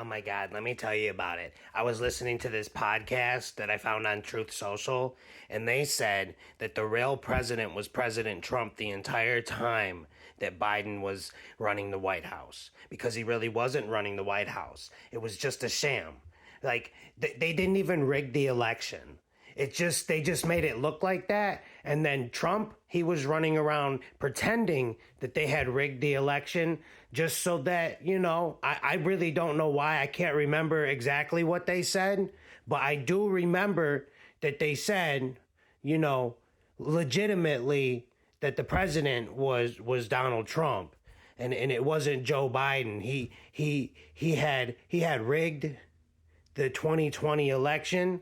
Oh my God, let me tell you about it. I was listening to this podcast that I found on Truth Social, and they said that the real president was President Trump the entire time that Biden was running the White House, because he really wasn't running the White House. It was just a sham. Like, they didn't even rig the election. They just made it look like that. And then Trump, he was running around pretending that they had rigged the election just so that, I really don't know why. I can't remember exactly what they said, but I do remember that they said, legitimately that the president was Donald Trump, and it wasn't Joe Biden. He had rigged the 2020 election,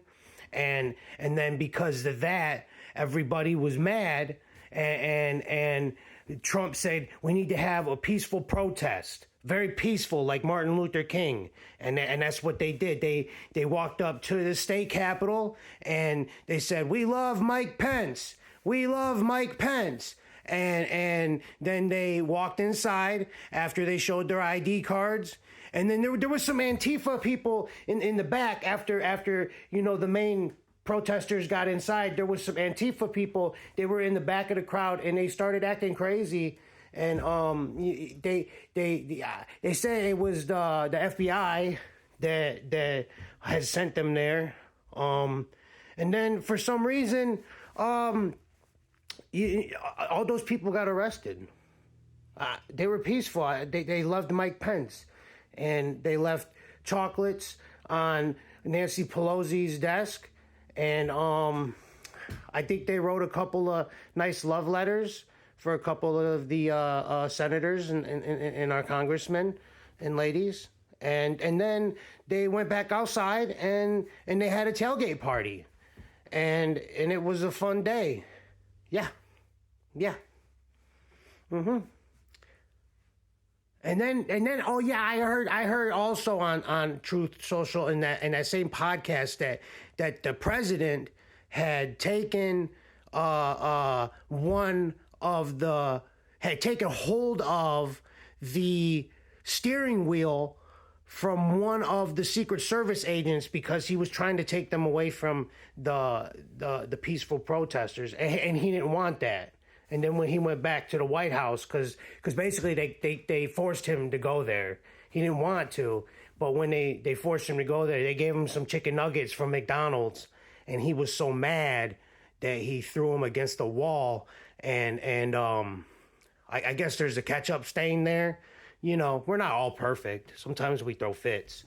and then because of that, everybody was mad, and Trump said we need to have a peaceful protest, very peaceful, like Martin Luther King, and that's what they did. They walked up to the state capitol and they said, "We love Mike Pence. We love Mike Pence." And then they walked inside after they showed their ID cards. And then there was some Antifa people in the back after the main protesters got inside. There was some Antifa people. They were in the back of the crowd and they started acting crazy. And they said it was the FBI that had sent them there. And then for some reason, all those people got arrested. They were peaceful. They loved Mike Pence. And they left chocolates on Nancy Pelosi's desk. And I think they wrote a couple of nice love letters for a couple of the senators and our congressmen and ladies. And then they went back outside and they had a tailgate party. And it was a fun day. Yeah. And then oh yeah, I heard also on Truth Social in that same podcast that the president had taken had taken hold of the steering wheel from one of the Secret Service agents because he was trying to take them away from the peaceful protesters, and he didn't want that. And then when he went back to the White House, because basically they forced him to go there. He didn't want to, but when they forced him to go there, they gave him some chicken nuggets from McDonald's, and he was so mad that he threw them against the wall. And I guess there's a ketchup stain there. We're not all perfect. Sometimes we throw fits.